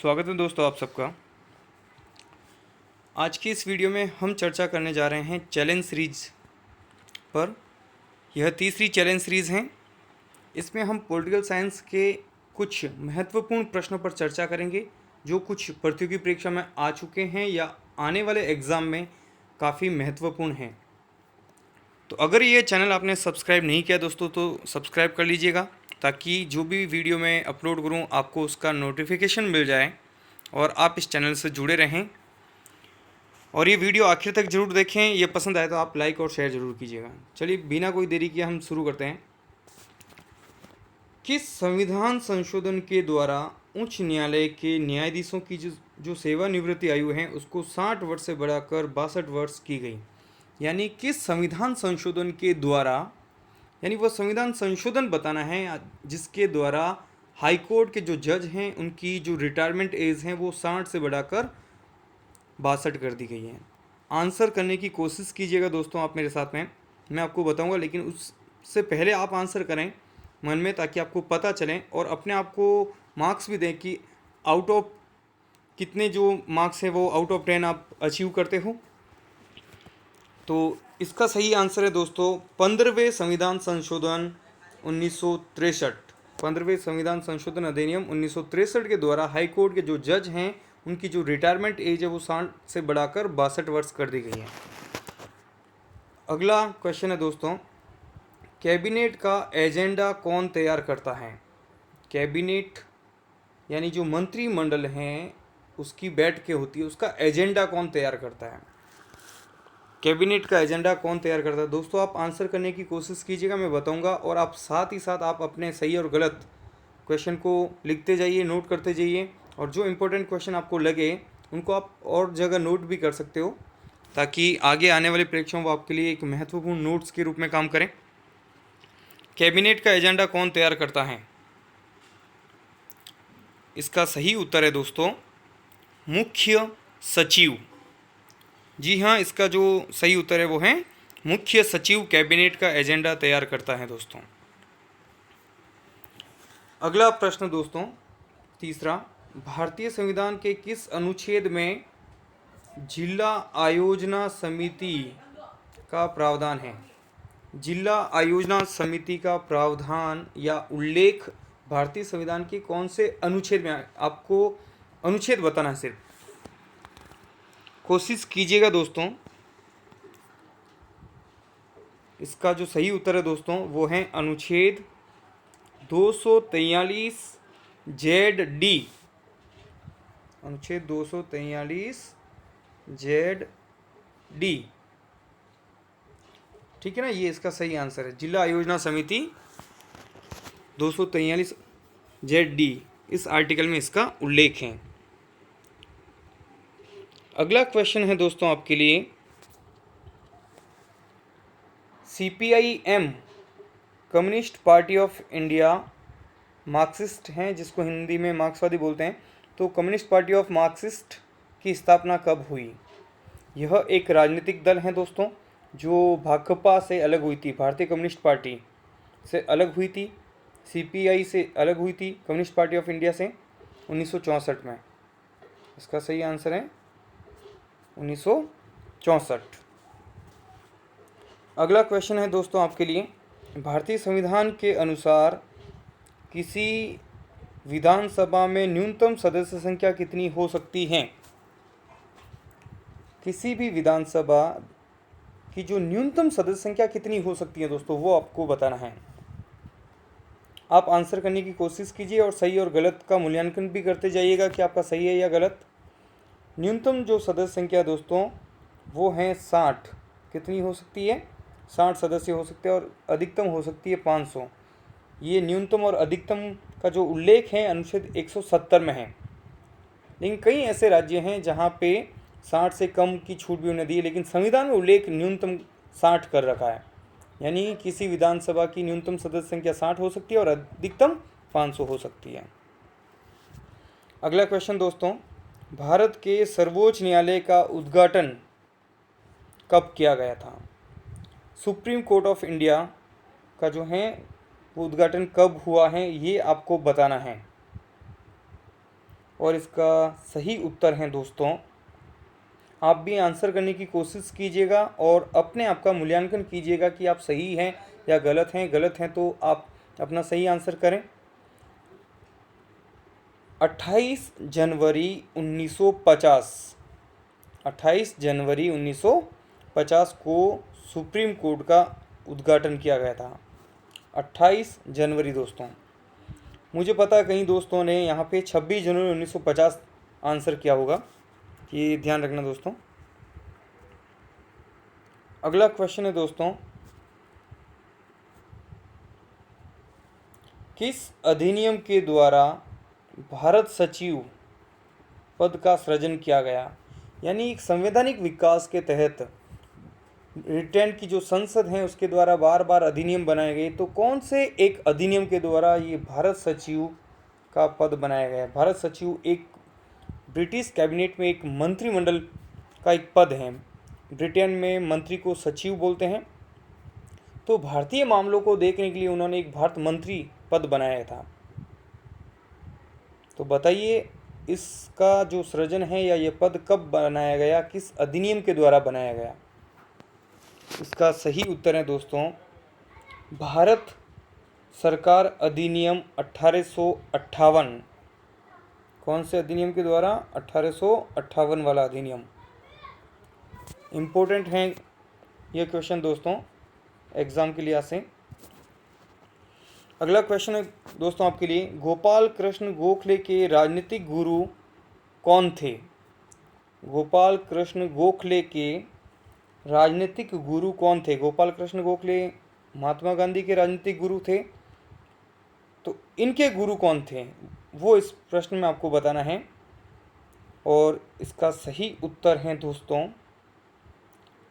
स्वागत है दोस्तों आप सबका। आज की इस वीडियो में हम चर्चा करने जा रहे हैं चैलेंज सीरीज पर। यह तीसरी चैलेंज सीरीज़ है। इसमें हम पॉलिटिकल साइंस के कुछ महत्वपूर्ण प्रश्नों पर चर्चा करेंगे जो कुछ प्रतियोगी परीक्षा में आ चुके हैं या आने वाले एग्ज़ाम में काफ़ी महत्वपूर्ण हैं। तो अगर ये चैनल आपने सब्सक्राइब नहीं किया दोस्तों तो सब्सक्राइब कर लीजिएगा, ताकि जो भी वीडियो मैं अपलोड करूँ आपको उसका नोटिफिकेशन मिल जाए और आप इस चैनल से जुड़े रहें। और ये वीडियो आखिर तक ज़रूर देखें। ये पसंद आए तो आप लाइक और शेयर ज़रूर कीजिएगा। चलिए बिना कोई देरी किए हम शुरू करते हैं। किस संविधान संशोधन के द्वारा उच्च न्यायालय के न्यायाधीशों की जो सेवानिवृत्ति आयु है उसको 60 वर्ष से बढ़ाकर 62 वर्ष की गई। यानी किस संविधान संशोधन के द्वारा, यानी वह संविधान संशोधन बताना है जिसके द्वारा हाई कोर्ट के जो जज हैं उनकी जो रिटायरमेंट एज है वो 60 से बढ़ाकर 62 कर दी गई है। आंसर करने की कोशिश कीजिएगा दोस्तों आप मेरे साथ में, मैं आपको बताऊंगा, लेकिन उससे पहले आप आंसर करें मन में, ताकि आपको पता चले और अपने आप को मार्क्स भी दें कि आउट ऑफ कितने जो मार्क्स है वो आउट ऑफ 10 आप अचीव करते हो। तो इसका सही आंसर है दोस्तों 15वें संविधान संशोधन 1963। 15वें संविधान संशोधन अधिनियम 1963 के द्वारा हाई कोर्ट के जो जज हैं उनकी जो रिटायरमेंट एज है वो 60 से बढ़ाकर 62 वर्ष कर दी गई है। अगला क्वेश्चन है दोस्तों, कैबिनेट का एजेंडा कौन तैयार करता है? कैबिनेट यानी जो मंत्रिमंडल हैं उसकी बैठकें होती है, उसका एजेंडा कौन तैयार करता है? कैबिनेट का एजेंडा कौन तैयार करता है? दोस्तों आप आंसर करने की कोशिश कीजिएगा, मैं बताऊंगा, और आप साथ ही साथ आप अपने सही और गलत क्वेश्चन को लिखते जाइए, नोट करते जाइए, और जो इम्पोर्टेंट क्वेश्चन आपको लगे उनको आप और जगह नोट भी कर सकते हो, ताकि आगे आने वाली परीक्षाओं वो आपके लिए एक महत्वपूर्ण नोट्स के रूप में काम करें। कैबिनेट का एजेंडा कौन तैयार करता है? इसका सही उत्तर है दोस्तों मुख्य सचिव। जी हाँ, इसका जो सही उत्तर है वो है मुख्य सचिव कैबिनेट का एजेंडा तैयार करता है दोस्तों। अगला प्रश्न दोस्तों तीसरा, भारतीय संविधान के किस अनुच्छेद में जिला आयोजना समिति का प्रावधान है? जिला आयोजना समिति का प्रावधान या उल्लेख भारतीय संविधान के कौन से अनुच्छेद में? आपको अनुच्छेद बताना है, सिर्फ कोशिश कीजिएगा दोस्तों। इसका जो सही उत्तर है दोस्तों वो है अनुच्छेद 243 ZD। अनुच्छेद 243 ZD, ठीक है ना, ये इसका सही आंसर है। जिला आयोजना समिति 243 ZD, इस आर्टिकल में इसका उल्लेख है। अगला क्वेश्चन है दोस्तों आपके लिए, CPIM communist party of India Marxist हैं, जिसको हिंदी में मार्क्सवादी बोलते हैं, तो कम्युनिस्ट पार्टी ऑफ मार्क्सिस्ट की स्थापना कब हुई? यह एक राजनीतिक दल है दोस्तों जो भाकपा से अलग हुई थी, भारतीय कम्युनिस्ट पार्टी से अलग हुई थी, CPI से अलग हुई थी, कम्युनिस्ट पार्टी ऑफ इंडिया से 1964 में। इसका सही आंसर है 1964। अगला क्वेश्चन है दोस्तों आपके लिए, भारतीय संविधान के अनुसार किसी विधानसभा में न्यूनतम सदस्य संख्या कितनी हो सकती है? किसी भी विधानसभा की जो न्यूनतम सदस्य संख्या कितनी हो सकती है दोस्तों वो आपको बताना है। आप आंसर करने की कोशिश कीजिए और सही और गलत का मूल्यांकन भी करते जाइएगा कि आपका सही है या गलत। न्यूनतम जो सदस्य संख्या दोस्तों वो है 60। कितनी हो सकती है? 60 सदस्य हो सकते हैं, और अधिकतम हो सकती है 500। ये न्यूनतम और अधिकतम का जो उल्लेख है अनुच्छेद 170 में है। लेकिन कई ऐसे राज्य हैं जहाँ पे 60 से कम की छूट भी उन्हें दी है, लेकिन संविधान में उल्लेख न्यूनतम 60 कर रखा है। यानी किसी विधानसभा की न्यूनतम सदस्य संख्या 60 हो सकती है और अधिकतम 500 हो सकती है। अगला क्वेश्चन दोस्तों, भारत के सर्वोच्च न्यायालय का उद्घाटन कब किया गया था? सुप्रीम कोर्ट ऑफ इंडिया का जो है वो उद्घाटन कब हुआ है ये आपको बताना है। और इसका सही उत्तर है दोस्तों, आप भी आंसर करने की कोशिश कीजिएगा और अपने आप का मूल्यांकन कीजिएगा कि आप सही हैं या गलत हैं। गलत हैं तो आप अपना सही आंसर करें। 28 जनवरी 1950, 28 जनवरी 1950 को सुप्रीम कोर्ट का उद्घाटन किया गया था। 28 जनवरी दोस्तों। मुझे पता है कई दोस्तों ने यहाँ पे 26 जनवरी 1950 आंसर किया होगा, ये ध्यान रखना दोस्तों। अगला क्वेश्चन है दोस्तों, किस अधिनियम के द्वारा भारत सचिव पद का सृजन किया गया? यानी एक संवैधानिक विकास के तहत ब्रिटेन की जो संसद है उसके द्वारा बार बार अधिनियम बनाए गए, तो कौन से एक अधिनियम के द्वारा ये भारत सचिव का पद बनाया गया? भारत सचिव एक ब्रिटिश कैबिनेट में एक मंत्रिमंडल का एक पद है। ब्रिटेन में मंत्री को सचिव बोलते हैं। तो भारतीय मामलों को देखने के लिए उन्होंने एक भारत मंत्री पद बनाया था। तो बताइए इसका जो सृजन है या ये पद कब बनाया गया, किस अधिनियम के द्वारा बनाया गया? इसका सही उत्तर है दोस्तों, भारत सरकार अधिनियम 1858। कौन से अधिनियम के द्वारा? 1858 वाला अधिनियम। इम्पोर्टेंट है ये क्वेश्चन दोस्तों एग्जाम के लिए से। अगला क्वेश्चन है दोस्तों आपके लिए, गोपाल कृष्ण गोखले के राजनीतिक गुरु कौन थे? गोपाल कृष्ण गोखले के राजनीतिक गुरु कौन थे? गोपाल कृष्ण गोखले महात्मा गांधी के राजनीतिक गुरु थे, तो इनके गुरु कौन थे वो इस प्रश्न में आपको बताना है। और इसका सही उत्तर है दोस्तों,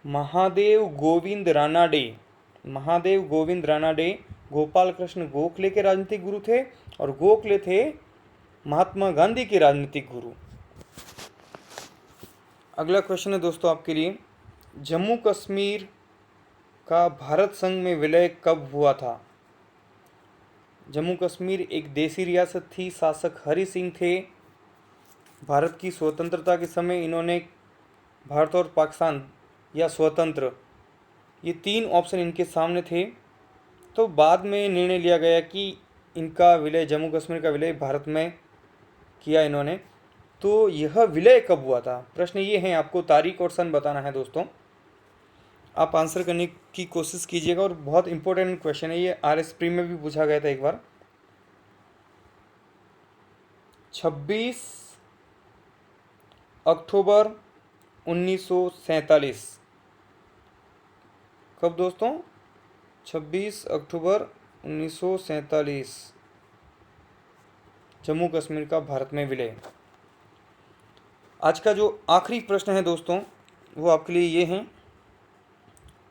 महादेव गोविंद रानाडे। महादेव गोविंद रानाडे गोपाल कृष्ण गोखले के राजनीतिक गुरु थे और गोखले थे महात्मा गांधी के राजनीतिक गुरु। अगला क्वेश्चन है दोस्तों आपके लिए, जम्मू कश्मीर का भारत संघ में विलय कब हुआ था? जम्मू कश्मीर एक देशी रियासत थी, शासक हरि सिंह थे। भारत की स्वतंत्रता के समय इन्होंने भारत और पाकिस्तान या स्वतंत्र, ये तीन ऑप्शन इनके सामने थे। तो बाद में निर्णय लिया गया कि इनका विलय, जम्मू कश्मीर का विलय भारत में किया इन्होंने। तो यह विलय कब हुआ था? प्रश्न ये है, आपको तारीख और सन बताना है दोस्तों। आप आंसर करने की कोशिश कीजिएगा और बहुत इंपॉर्टेंट क्वेश्चन है ये, RS प्री में भी पूछा गया था एक बार। 26 अक्टूबर 1947। कब दोस्तों? 26 अक्टूबर 1947 जम्मू कश्मीर का भारत में विलय। आज का जो आखिरी प्रश्न है दोस्तों वो आपके लिए ये है,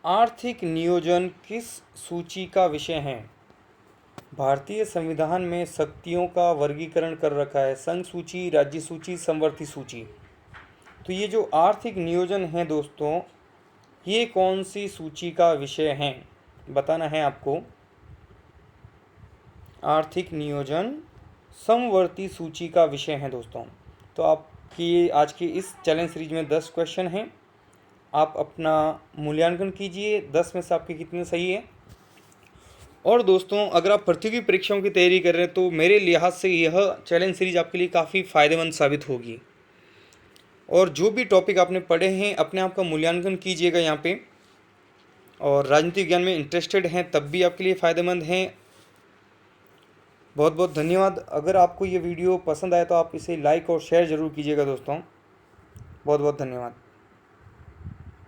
आर्थिक नियोजन किस सूची का विषय है? भारतीय संविधान में शक्तियों का वर्गीकरण कर रखा है, संघ सूची, राज्य सूची, समवर्ती सूची। तो ये जो आर्थिक नियोजन है दोस्तों, ये कौन सी सूची का विषय है बताना है आपको। आर्थिक नियोजन समवर्ती सूची का विषय है दोस्तों। तो आपकी आज की इस चैलेंज सीरीज में 10 क्वेश्चन हैं, आप अपना मूल्यांकन कीजिए, 10 में से आपके कितने सही है। और दोस्तों अगर आप प्रतियोगी परीक्षाओं की तैयारी कर रहे हैं तो मेरे लिहाज से यह चैलेंज सीरीज आपके लिए काफ़ी फ़ायदेमंद साबित होगी। और जो भी टॉपिक आपने पढ़े हैं अपने आप का मूल्यांकन कीजिएगा यहाँ पे। और राजनीति विज्ञान में इंटरेस्टेड हैं तब भी आपके लिए फ़ायदेमंद हैं। बहुत बहुत धन्यवाद। अगर आपको ये वीडियो पसंद आए तो आप इसे लाइक और शेयर ज़रूर कीजिएगा दोस्तों। बहुत बहुत धन्यवाद।